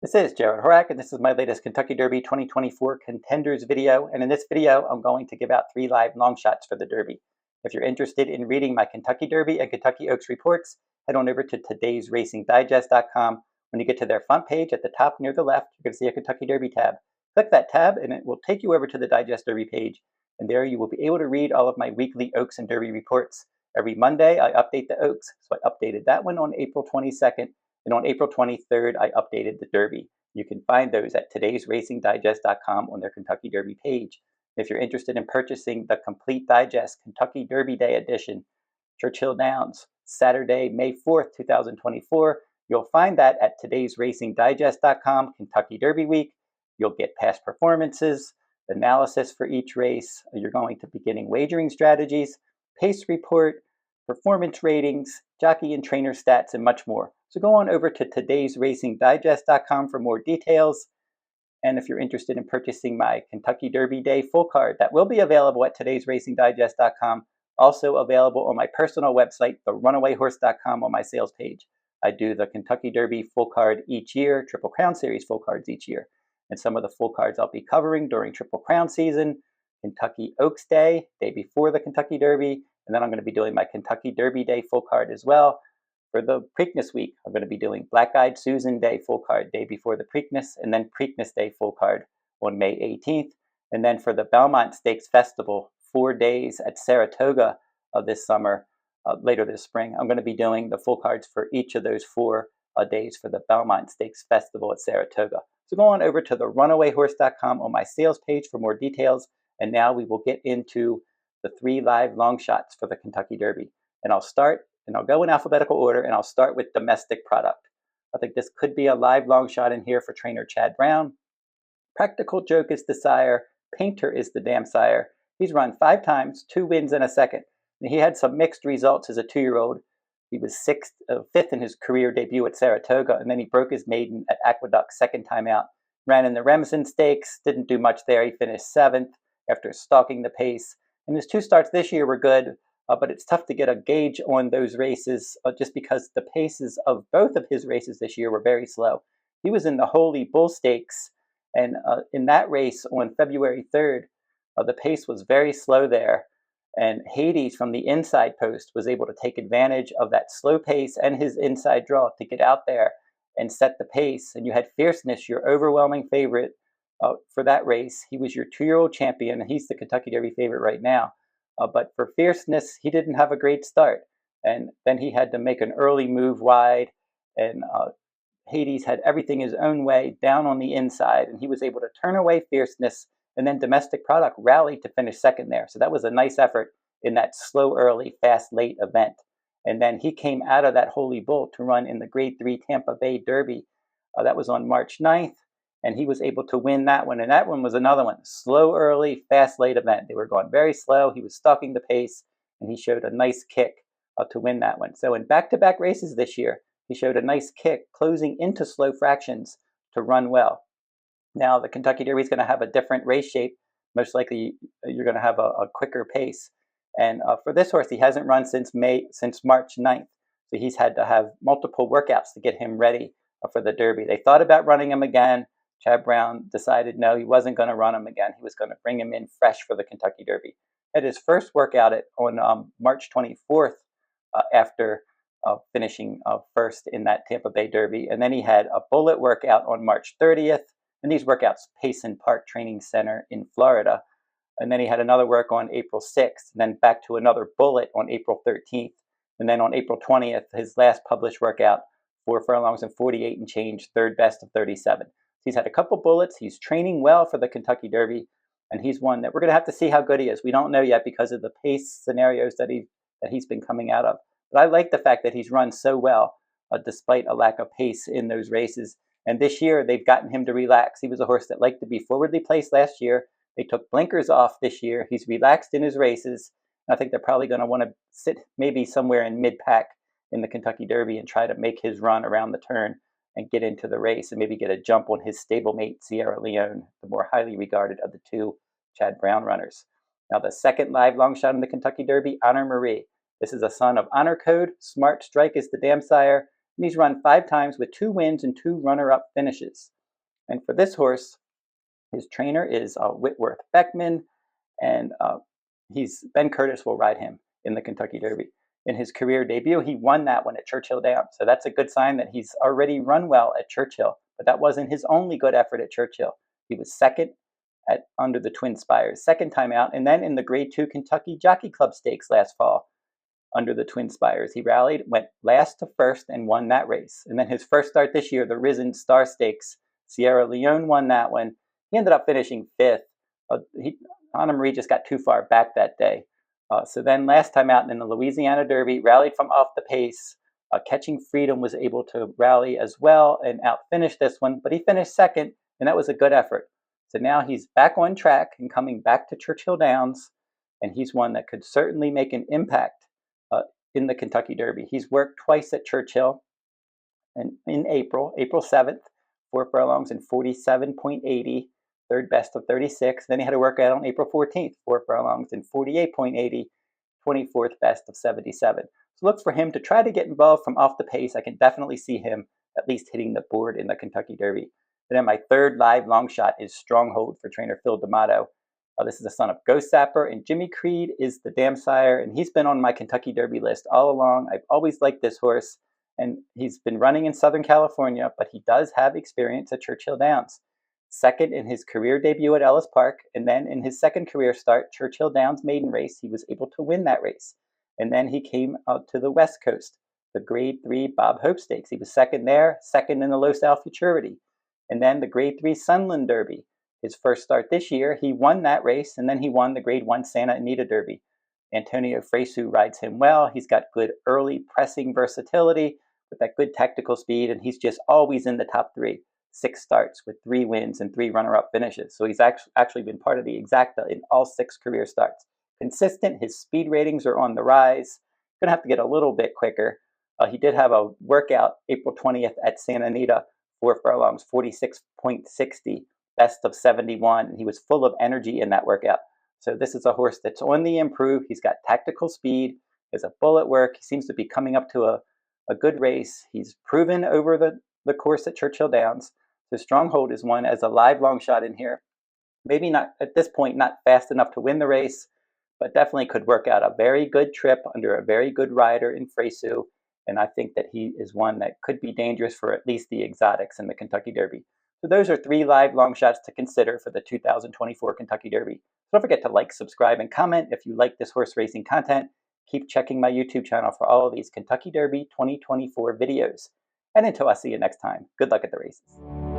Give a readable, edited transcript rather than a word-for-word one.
This is Jarrod Horak, and this is my latest Kentucky Derby 2024 contenders video. And in this video, I'm going to give out 3 live long shots for the Derby. If you're interested in reading my Kentucky Derby and Kentucky Oaks reports, head on over to todaysracingdigest.com. When you get to their front page at the top near the left, you're going to see a Kentucky Derby tab. Click that tab, and it will take you over to the Digest Derby page. And there you will be able to read all of my weekly Oaks and Derby reports. Every Monday, I update the Oaks. So I updated that one on April 22nd. And on April 23rd, I updated the Derby. You can find those at todaysracingdigest.com on their Kentucky Derby page. If you're interested in purchasing the complete digest Kentucky Derby Day edition, Churchill Downs, Saturday, May 4th, 2024, you'll find that at todaysracingdigest.com, Kentucky Derby Week. You'll get past performances, analysis for each race. You're going to be getting wagering strategies, pace report, performance ratings, jockey and trainer stats, and much more. So go on over to todaysracingdigest.com for more details. And if you're interested in purchasing my Kentucky Derby Day full card, that will be available at todaysracingdigest.com. Also available on my personal website, therunawayhorse.com, on my sales page. I do the Kentucky Derby full card each year, Triple Crown Series full cards each year. And some of the full cards I'll be covering during Triple Crown season, Kentucky Oaks Day, day before the Kentucky Derby, and then I'm going to be doing my Kentucky Derby Day full card as well. For the Preakness week, I'm going to be doing Black-Eyed Susan Day full card, day before the Preakness, and then Preakness Day full card on May 18th. And then for the Belmont Stakes Festival, 4 days at Saratoga this summer, later this spring, I'm going to be doing the full cards for each of those 4 days for the Belmont Stakes Festival at Saratoga. So go on over to the runawayhorse.com on my sales page for more details. And now we will get into the 3 live long shots for the Kentucky Derby. And I'll go in alphabetical order, and I'll start with domestic product. I think this could be a live long shot in here for trainer Chad Brown. Practical Joke is the sire. Painter is the damn sire. He's run 5 times, 2 wins and a second. And he had some mixed results as a 2-year-old. He was 5th in his career debut at Saratoga, and then he broke his maiden at Aqueduct second time out. Ran in the Remsen Stakes, didn't do much there. He finished 7th after stalking the pace. And his 2 starts this year were good, but it's tough to get a gauge on those races just because the paces of both of his races this year were very slow. He was in the Holy Bull Stakes, and in that race on February 3rd, the pace was very slow there. And Hades from the inside post was able to take advantage of that slow pace and his inside draw to get out there and set the pace. And you had Fierceness, your overwhelming favorite for that race. He was your 2-year-old champion, and he's the Kentucky Derby favorite right now. But for Fierceness, he didn't have a great start. And then he had to make an early move wide. And Hades had everything his own way down on the inside. And he was able to turn away Fierceness. And then Domestic Product rallied to finish second there. So that was a nice effort in that slow early, fast late event. And then he came out of that Holy Bull to run in the Grade 3 Tampa Bay Derby. That was on March 9th. And he was able to win that one. And that one was another one. Slow early, fast late event. They were going very slow. He was stalking the pace. And he showed a nice kick to win that one. So in back-to-back races this year, he showed a nice kick closing into slow fractions to run well. Now, the Kentucky Derby is going to have a different race shape. Most likely, you're going to have a quicker pace. And for this horse, he hasn't run since March 9th. So he's had to have multiple workouts to get him ready for the Derby. They thought about running him again. Chad Brown decided no, he wasn't going to run him again. He was going to bring him in fresh for the Kentucky Derby. At his first workout on March 24th, after finishing first in that Tampa Bay Derby. And then he had a bullet workout on March 30th. And these workouts, Payson Park Training Center in Florida. And then he had another work on April 6th, and then back to another bullet on April 13th. And then on April 20th, his last published workout, 4 furlongs and 48 and change, third best of 37. He's had a couple bullets. He's training well for the Kentucky Derby, and he's one that we're going to have to see how good he is. We don't know yet because of the pace scenarios that he's been coming out of. But I like the fact that he's run so well despite a lack of pace in those races. And this year, they've gotten him to relax. He was a horse that liked to be forwardly placed last year. They took blinkers off this year. He's relaxed in his races. I think they're probably going to want to sit maybe somewhere in mid-pack in the Kentucky Derby and try to make his run around the turn and get into the race and maybe get a jump on his stablemate, Sierra Leone, the more highly regarded of the 2 Chad Brown runners. Now, the second live long shot in the Kentucky Derby, Honor Marie. This is a son of Honor Code. Smart Strike is the dam sire. And he's run 5 times with 2 wins and 2 runner-up finishes. And for this horse, his trainer is Whitworth Beckman, and Ben Curtis will ride him in the Kentucky Derby. In his career debut, he won that one at Churchill Downs. So that's a good sign that he's already run well at Churchill. But that wasn't his only good effort at Churchill. He was second under the Twin Spires, second time out, and then in the Grade 2 Kentucky Jockey Club Stakes last fall under the Twin Spires. He rallied, went last to first, and won that race. And then his first start this year, the Risen Star Stakes, Sierra Leone won that one. He ended up finishing 5th. Anna Marie just got too far back that day. So then last time out in the Louisiana Derby, rallied from off the pace. Catching Freedom was able to rally as well and outfinish this one, but he finished second, and that was a good effort. So now he's back on track and coming back to Churchill Downs, and he's one that could certainly make an impact in the Kentucky Derby. He's worked twice at Churchill, and in April 7th, 4 furlongs and 47.80, third best of 36. Then he had to work out on April 14th, 4 furlongs and 48.80, 24th best of 77. So look for him to try to get involved from off the pace. I can definitely see him at least hitting the board in the Kentucky Derby. And then my third live long shot is Stronghold for trainer Phil D'Amato. This is the son of Ghost Sapper, and Jimmy Creed is the dam sire, and he's been on my Kentucky Derby list all along. I've always liked this horse, and he's been running in Southern California, but he does have experience at Churchill Downs. Second in his career debut at Ellis Park, and then in his second career start, Churchill Downs maiden race, he was able to win that race. And then he came out to the West Coast, the Grade 3 Bob Hope Stakes. He was second there, second in the Los Al Futurity. And then the Grade 3 Sunland Derby. His first start this year, he won that race, and then he won the Grade 1 Santa Anita Derby. Antonio Fresu rides him well. He's got good early pressing versatility with that good tactical speed, and he's just always in the top 3. 6 starts with 3 wins and 3 runner-up finishes. So he's actually been part of the exacta in all 6 career starts. Consistent, his speed ratings are on the rise. Gonna have to get a little bit quicker. He did have a workout April 20th at Santa Anita, 4 furlongs, 46.60, best of 71, and he was full of energy in that workout. So this is a horse that's on the improve. He's got tactical speed, has a bullet work. He seems to be coming up to a good race. He's proven over the course at Churchill Downs. So Stronghold is one as a live long shot in here. Maybe not at this point, not fast enough to win the race, but definitely could work out a very good trip under a very good rider in Fresu. And I think that he is one that could be dangerous for at least the exotics in the Kentucky Derby. So those are 3 live long shots to consider for the 2024 Kentucky Derby. Don't forget to like, subscribe, and comment if you like this horse racing content. Keep checking my YouTube channel for all of these Kentucky Derby 2024 videos. And until I see you next time, good luck at the races.